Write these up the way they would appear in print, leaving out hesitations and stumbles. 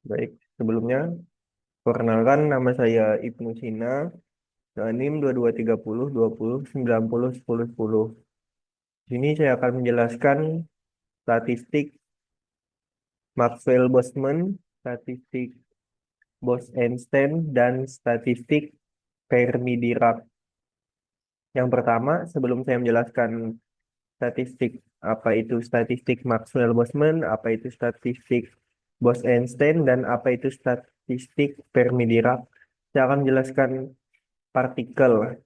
Baik, sebelumnya perkenalkan nama saya Ibnu Sina, NIM 2230 20 90 10 10. Di sini saya akan menjelaskan statistik Maxwell-Boltzmann, statistik Bose-Einstein, dan statistik Fermi-Dirac. Yang pertama, sebelum saya menjelaskan statistik, apa itu statistik Maxwell-Boltzmann, apa itu statistik Bose-Einstein, dan apa itu statistik Fermi-Dirac, saya akan menjelaskan partikel,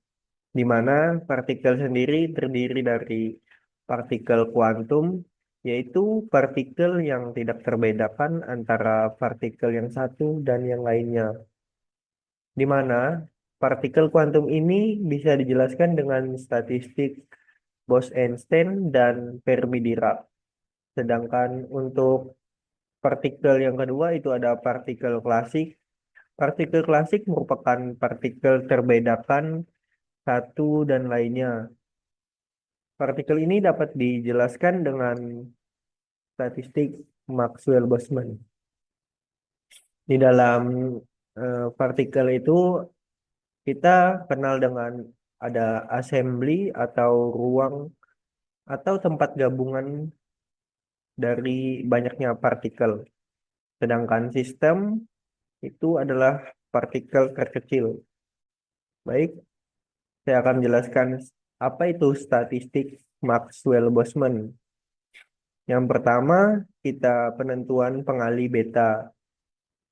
di mana partikel sendiri terdiri dari partikel kuantum, yaitu partikel yang tidak terbedakan antara partikel yang satu dan yang lainnya, di mana partikel kuantum ini bisa dijelaskan dengan statistik Bose-Einstein dan Fermi-Dirac. Sedangkan untuk partikel yang kedua itu ada partikel klasik. Partikel klasik merupakan partikel terbedakan satu dan lainnya. Partikel ini dapat dijelaskan dengan statistik Maxwell-Boltzmann. Di dalam partikel itu kita kenal dengan ada assembly atau ruang atau tempat gabungan dari banyaknya partikel. Sedangkan sistem itu adalah partikel terkecil. Baik, saya akan menjelaskan apa itu statistik Maxwell-Boltzmann. Yang pertama, kita penentuan pengali beta.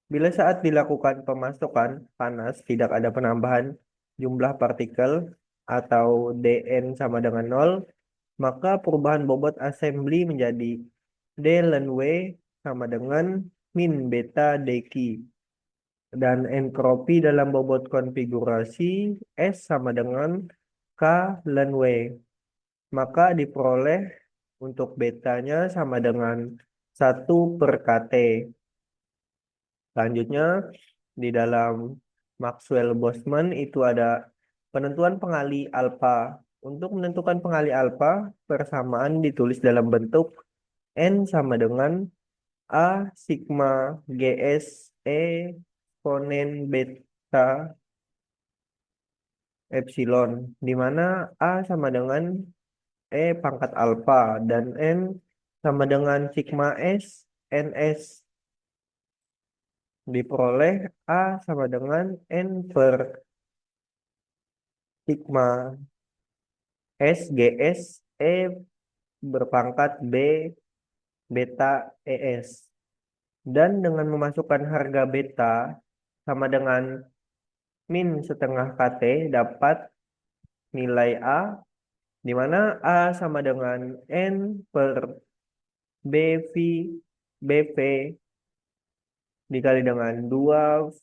Bila saat dilakukan pemasukan panas tidak ada penambahan jumlah partikel atau dN sama dengan 0, maka perubahan bobot assembly menjadi D ln W sama dengan min beta dq. Dan entropi dalam bobot konfigurasi S sama dengan K ln W. Maka diperoleh untuk betanya sama dengan 1/kT. Selanjutnya, di dalam Maxwell-Boltzmann itu ada penentuan pengali alfa. Untuk menentukan pengali alfa, persamaan ditulis dalam bentuk N sama dengan A sigma GS E eksponen beta epsilon, di mana A sama dengan E pangkat alfa dan N sama dengan sigma S NS, diperoleh A sama dengan N per sigma S GS E berpangkat B beta ES. Dan dengan memasukkan harga beta sama dengan min setengah KT dapat nilai A, di mana A sama dengan N per BV BV dikali dengan 2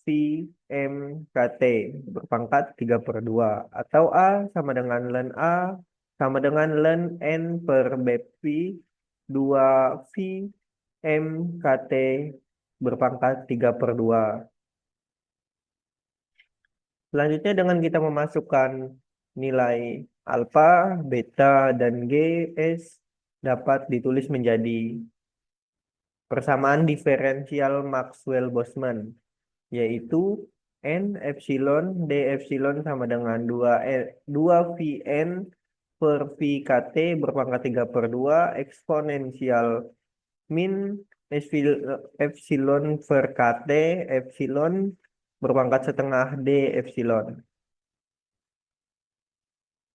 M KT berpangkat 3/2, atau A sama dengan ln A sama dengan ln N per BP 2 M KT berpangkat 3/2. Selanjutnya dengan kita memasukkan nilai alfa, beta, dan GS dapat ditulis menjadi persamaan diferensial Maxwell-Boltzmann, yaitu N epsilon D epsilon sama dengan 2 VN per VKT berpangkat 3/2 eksponensial min epsilon per KT epsilon berpangkat setengah D epsilon.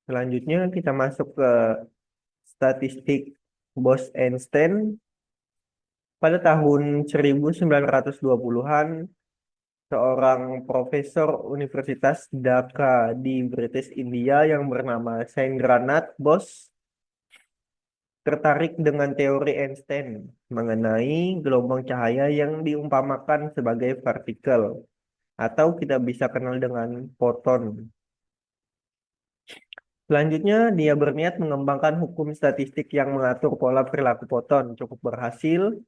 Selanjutnya kita masuk ke statistik Bose-Einstein. Pada tahun 1920-an, seorang profesor Universitas Dhaka di British India yang bernama Sendranath Bose tertarik dengan teori Einstein mengenai gelombang cahaya yang diumpamakan sebagai partikel, atau kita bisa kenal dengan foton. Selanjutnya, dia berniat mengembangkan hukum statistik yang mengatur pola perilaku foton. Cukup berhasil.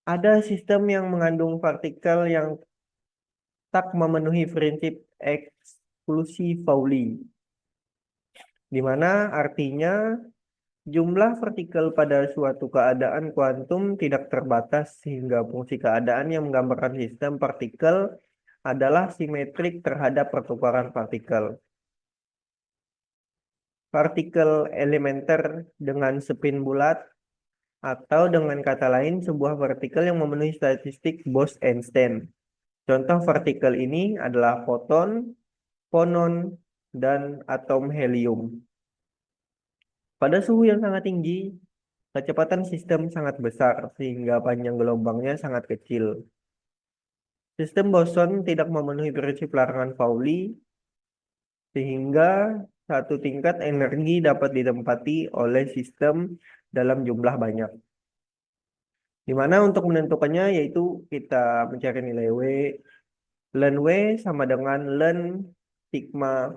Ada sistem yang mengandung partikel yang tak memenuhi prinsip eksklusi Pauli, di mana artinya Jumlah partikel pada suatu keadaan kuantum tidak terbatas sehingga fungsi keadaan yang menggambarkan sistem partikel adalah simetrik terhadap pertukaran partikel. Partikel elementer dengan spin bulat atau dengan kata lain sebuah partikel yang memenuhi statistik Bose-Einstein. Contoh partikel ini adalah foton, fonon, dan atom helium. Pada suhu yang sangat tinggi, kecepatan sistem sangat besar sehingga panjang gelombangnya sangat kecil. Sistem boson tidak memenuhi prinsip larangan Pauli sehingga satu tingkat energi dapat ditempati oleh sistem dalam jumlah banyak. Di mana untuk menentukannya yaitu kita mencari nilai W. Len W sama dengan len sigma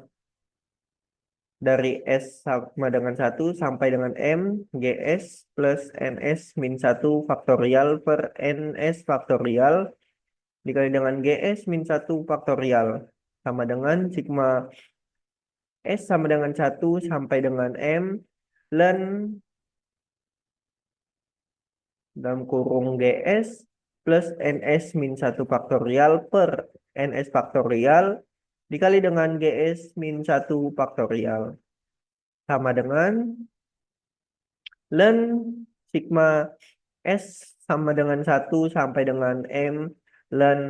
dari S sama dengan 1 sampai dengan M GS plus NS min 1 faktorial per NS faktorial dikali dengan GS min 1 faktorial sama dengan sigma S sama dengan 1 sampai dengan M len dalam kurung GS plus NS min 1 faktorial per NS faktorial dikali dengan GS min 1 faktorial sama dengan len sigma S sama dengan 1 sampai dengan M len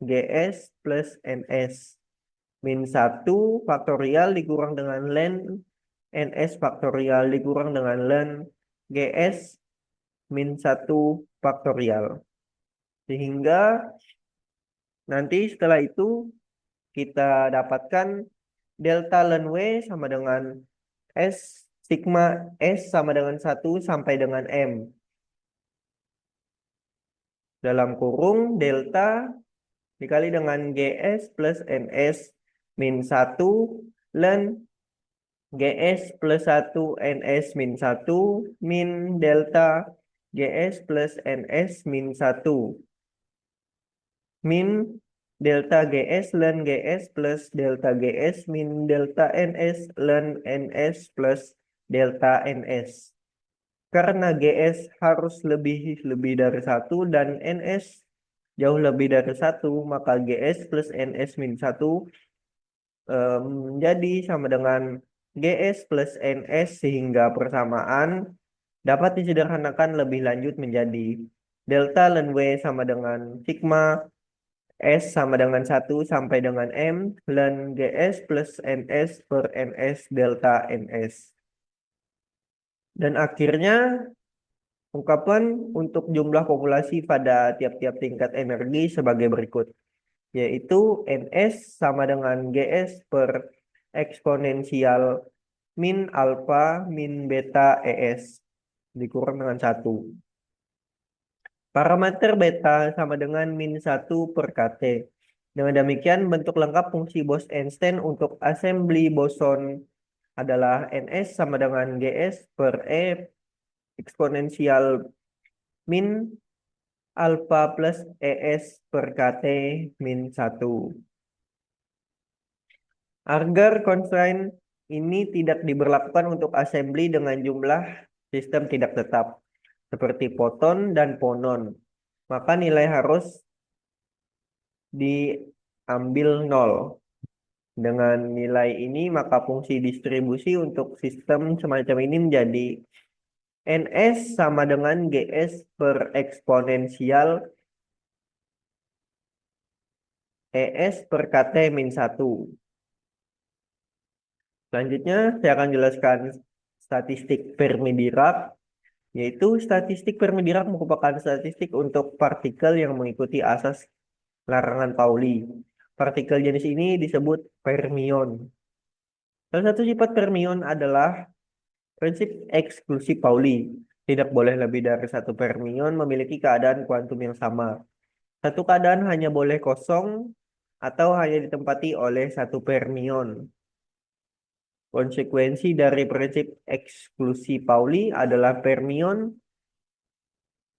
GS plus NS min 1 faktorial dikurang dengan len NS faktorial dikurang dengan len GS min 1 faktorial. Sehingga nanti setelah itu kita dapatkan delta len W sama dengan S sigma S sama dengan 1 sampai dengan M. Dalam kurung delta dikali dengan GS plus NS min 1 len GS plus 1 NS min 1 min delta GS plus NS min 1 min delta GS len GS plus delta GS min delta NS len NS plus delta NS. Karena GS harus lebih dari 1 dan NS jauh lebih dari 1, maka GS plus NS min 1 jadi sama dengan GS plus NS sehingga persamaan dapat disederhanakan lebih lanjut menjadi delta len W sama dengan sigma S sama dengan 1 sampai dengan M len GS plus NS per NS delta NS. Dan akhirnya ungkapan untuk jumlah populasi pada tiap-tiap tingkat energi sebagai berikut, yaitu NS sama dengan GS per eksponensial min alfa min beta ES dikurang dengan 1. Parameter beta sama dengan min 1 per KT. Dengan demikian, bentuk lengkap fungsi Bose-Einstein untuk assembly boson adalah NS sama dengan GS per E eksponensial min alfa plus ES per KT min 1. Agar constraint ini tidak diberlakukan untuk assembly dengan jumlah sistem tidak tetap, seperti foton dan fonon, maka nilai harus diambil 0. Dengan nilai ini, maka fungsi distribusi untuk sistem semacam ini menjadi NS sama dengan GS per eksponensial ES per KT min 1. Selanjutnya, saya akan jelaskan statistik Fermi-Dirac, yaitu statistik Fermi-Dirac merupakan statistik untuk partikel yang mengikuti asas larangan Pauli. Partikel jenis ini disebut fermion. Salah satu sifat fermion adalah prinsip eksklusi Pauli. Tidak boleh lebih dari satu fermion memiliki keadaan kuantum yang sama. Satu keadaan hanya boleh kosong atau hanya ditempati oleh satu fermion. Konsekuensi dari prinsip eksklusi Pauli adalah fermion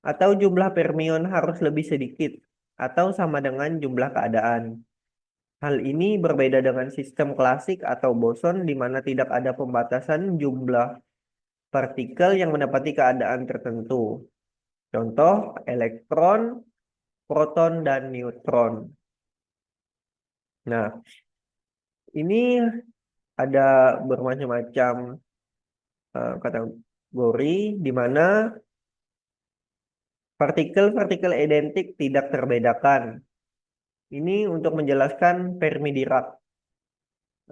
atau jumlah fermion harus lebih sedikit atau sama dengan jumlah keadaan. Hal ini berbeda dengan sistem klasik atau boson di mana tidak ada pembatasan jumlah partikel yang mendapati keadaan tertentu. Contoh elektron, proton, dan neutron. Nah, ini ada bermacam-macam kategori di mana partikel-partikel identik tidak terbedakan. Ini untuk menjelaskan Fermi Dirac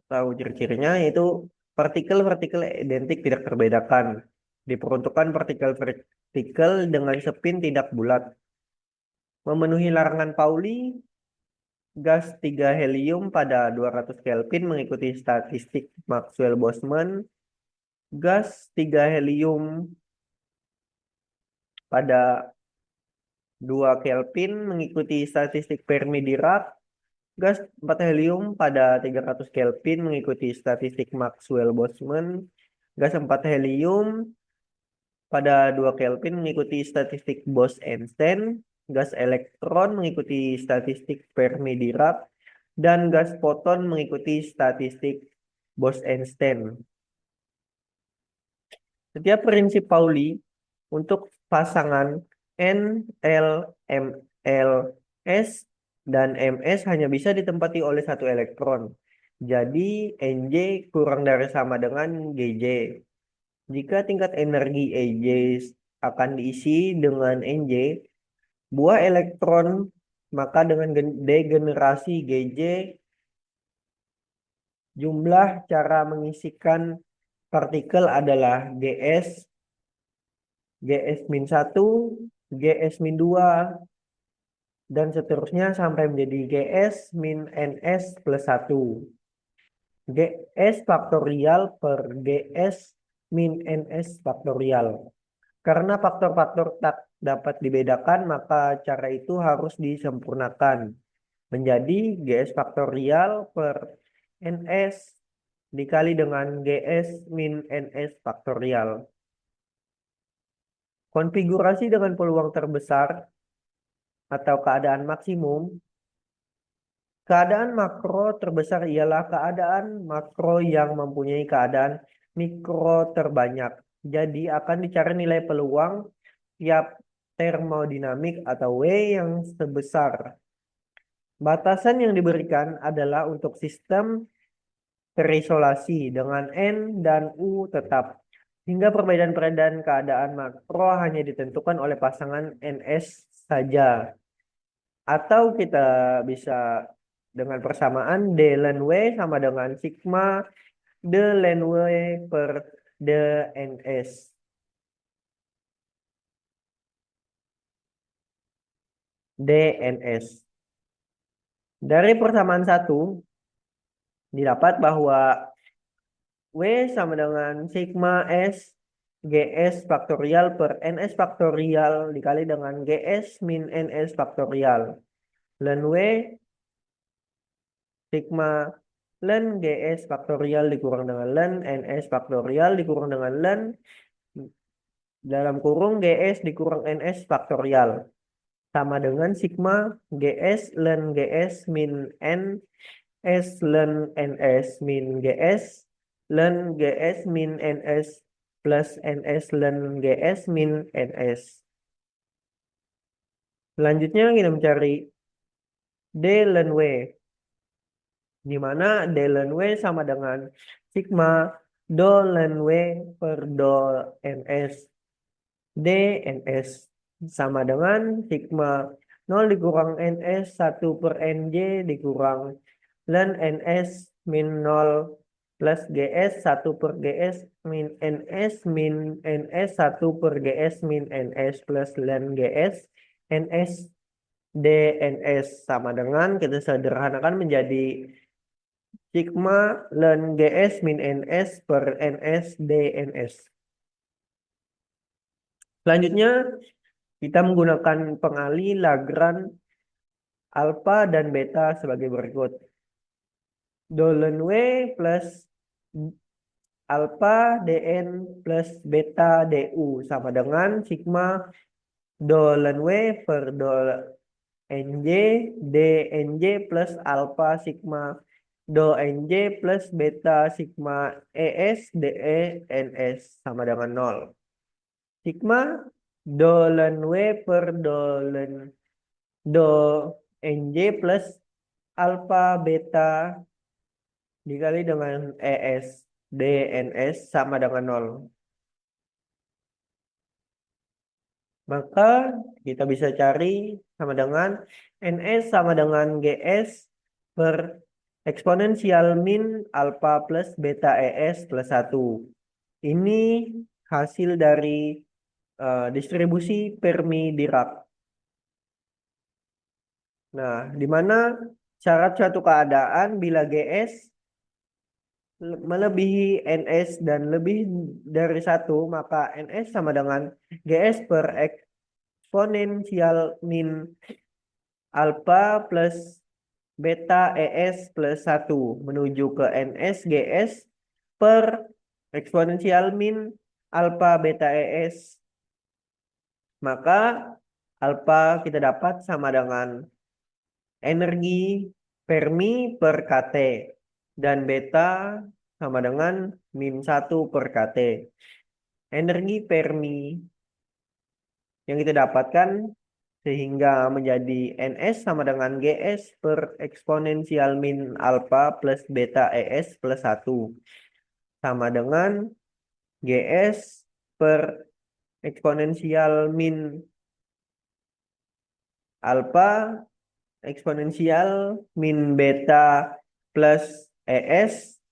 atau ciri-cirinya yaitu partikel-partikel identik tidak terbedakan. Diperuntukkan partikel-partikel dengan spin tidak bulat. Memenuhi larangan Pauli, gas 3 helium pada 200 Kelvin mengikuti statistik Maxwell-Boltzmann. Gas 3 helium pada 2 Kelvin mengikuti statistik Fermi-Dirac. Gas 4 helium pada 300 Kelvin mengikuti statistik Maxwell-Boltzmann. Gas 4 helium pada 2 Kelvin mengikuti statistik Bose-Einstein. Gas elektron mengikuti statistik Fermi-Dirac. Dan gas foton mengikuti statistik Bose-Einstein. Setiap prinsip Pauli untuk pasangan N, L, M, L, S, dan MS hanya bisa ditempati oleh satu elektron. Jadi NJ kurang dari sama dengan GJ. Jika tingkat energi EJ akan diisi dengan NJ, buah elektron, maka dengan degenerasi GJ, jumlah cara mengisikan partikel adalah GS, GS-1, GS-2, dan seterusnya sampai menjadi GS min NS plus 1. GS faktorial per GS min NS faktorial. Karena faktor-faktor tak dapat dibedakan, maka cara itu harus disempurnakan. Menjadi GS faktorial per NS dikali dengan GS min NS faktorial. Konfigurasi dengan peluang terbesar atau keadaan maksimum. Keadaan makro terbesar ialah keadaan makro yang mempunyai keadaan mikro terbanyak. Jadi akan dicari nilai peluang tiap termodinamik atau W yang sebesar. Batasan yang diberikan adalah untuk sistem terisolasi dengan N dan U tetap. Hingga perbedaan-perbedaan keadaan makro hanya ditentukan oleh pasangan NS saja. Atau kita bisa dengan persamaan D ln W sama dengan sigma D ln W per D NS. DNS. Dari persamaan 1 didapat bahwa W sama dengan sigma S GS faktorial per NS faktorial dikali dengan GS min NS faktorial. Ln W sigma ln GS faktorial dikurang dengan ln NS faktorial dikurang dengan ln dalam kurung GS dikurang NS faktorial. Sama dengan sigma GS ln GS min NS ln NS min GS ln GS min NS plus NS ln GS min NS. Selanjutnya kita mencari D ln W, di mana D ln W sama dengan sigma do ln W per do NS. D NS sama dengan sigma 0 dikurang NS 1 per NJ dikurang ln NS min 0 plus GS 1 per GS min NS min NS 1 per GS min NS plus ln GS NS DNS sama dengan kita sederhanakan menjadi sigma ln GS min NS per NS DNS. Selanjutnya kita menggunakan pengali Lagrange alfa dan beta sebagai berikut. Do ln W plus alfa dn plus beta du sama dengan sigma do ln W per do nj dnj plus alfa sigma do NJ plus beta sigma ES DE NS sama dengan 0. Sigma do ln W per do NJ plus alpha beta dikali dengan ES DNS sama dengan 0. Maka kita bisa cari sama dengan NS sama dengan GS per eksponensial min alpha plus beta ES plus 1. Ini hasil dari distribusi Fermi-Dirac. Nah, di mana syarat suatu keadaan bila GS melebihi NS dan lebih dari 1, maka NS sama dengan GS per eksponensial min alpha plus beta ES plus 1 menuju ke NS GS per eksponensial min alpha beta ES. Maka alpha kita dapat sama dengan energi Fermi per kT dan beta sama dengan min 1 per kT. Energi Fermi yang kita dapatkan sehingga menjadi NS sama dengan GS per eksponensial min alpha plus beta ES plus 1 sama dengan GS per eksponensial min alpha eksponensial min beta plus ES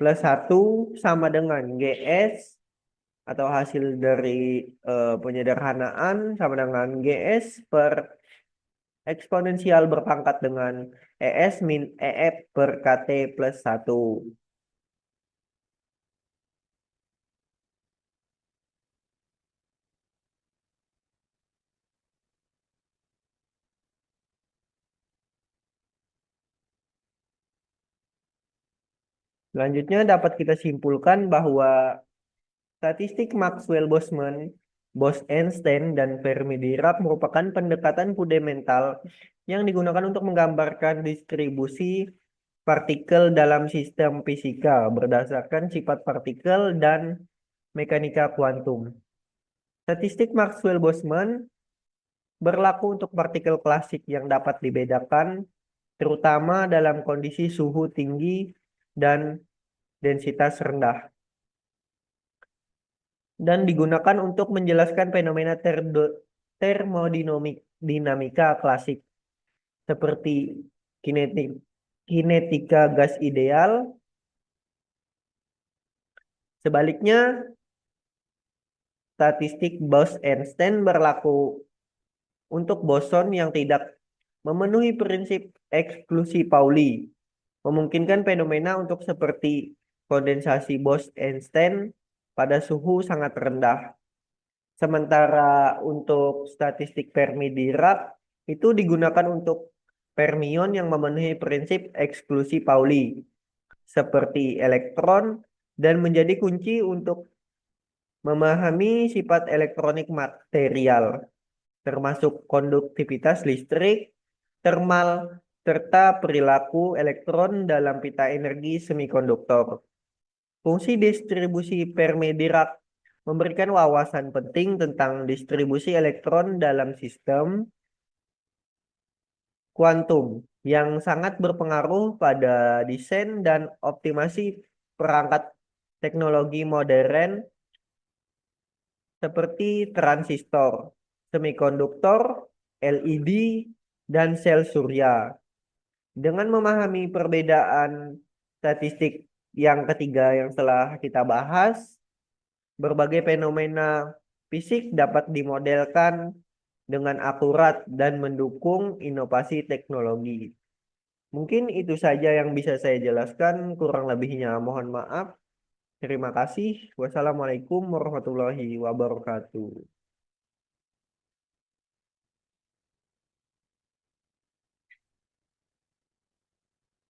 plus 1 sama dengan GS atau hasil dari penyederhanaan sama dengan GS per eksponensial berpangkat dengan ES min EF per KT plus 1. Selanjutnya dapat kita simpulkan bahwa statistik Maxwell-Boltzmann, Bose-Einstein, dan Fermi-Dirac merupakan pendekatan fundamental yang digunakan untuk menggambarkan distribusi partikel dalam sistem fisika berdasarkan sifat partikel dan mekanika kuantum. Statistik Maxwell-Boltzmann berlaku untuk partikel klasik yang dapat dibedakan terutama dalam kondisi suhu tinggi dan densitas rendah, dan digunakan untuk menjelaskan fenomena termodinamika klasik seperti kinetika gas ideal. Sebaliknya, statistik Bose-Einstein berlaku untuk boson yang tidak memenuhi prinsip eksklusi Pauli, memungkinkan fenomena untuk seperti kondensasi Bose-Einstein pada suhu sangat rendah. Sementara untuk statistik Fermi-Dirac itu digunakan untuk fermion yang memenuhi prinsip eksklusi Pauli, seperti elektron, dan menjadi kunci untuk memahami sifat elektronik material, termasuk konduktivitas listrik, termal, serta perilaku elektron dalam pita energi semikonduktor. Fungsi distribusi Fermi-Dirac memberikan wawasan penting tentang distribusi elektron dalam sistem kuantum yang sangat berpengaruh pada desain dan optimasi perangkat teknologi modern seperti transistor, semikonduktor, LED, dan sel surya. Dengan memahami perbedaan statistik yang ketiga yang telah kita bahas, berbagai fenomena fisik dapat dimodelkan dengan akurat dan mendukung inovasi teknologi. Mungkin itu saja yang bisa saya jelaskan, kurang lebihnya mohon maaf. Terima kasih. Wassalamualaikum warahmatullahi wabarakatuh.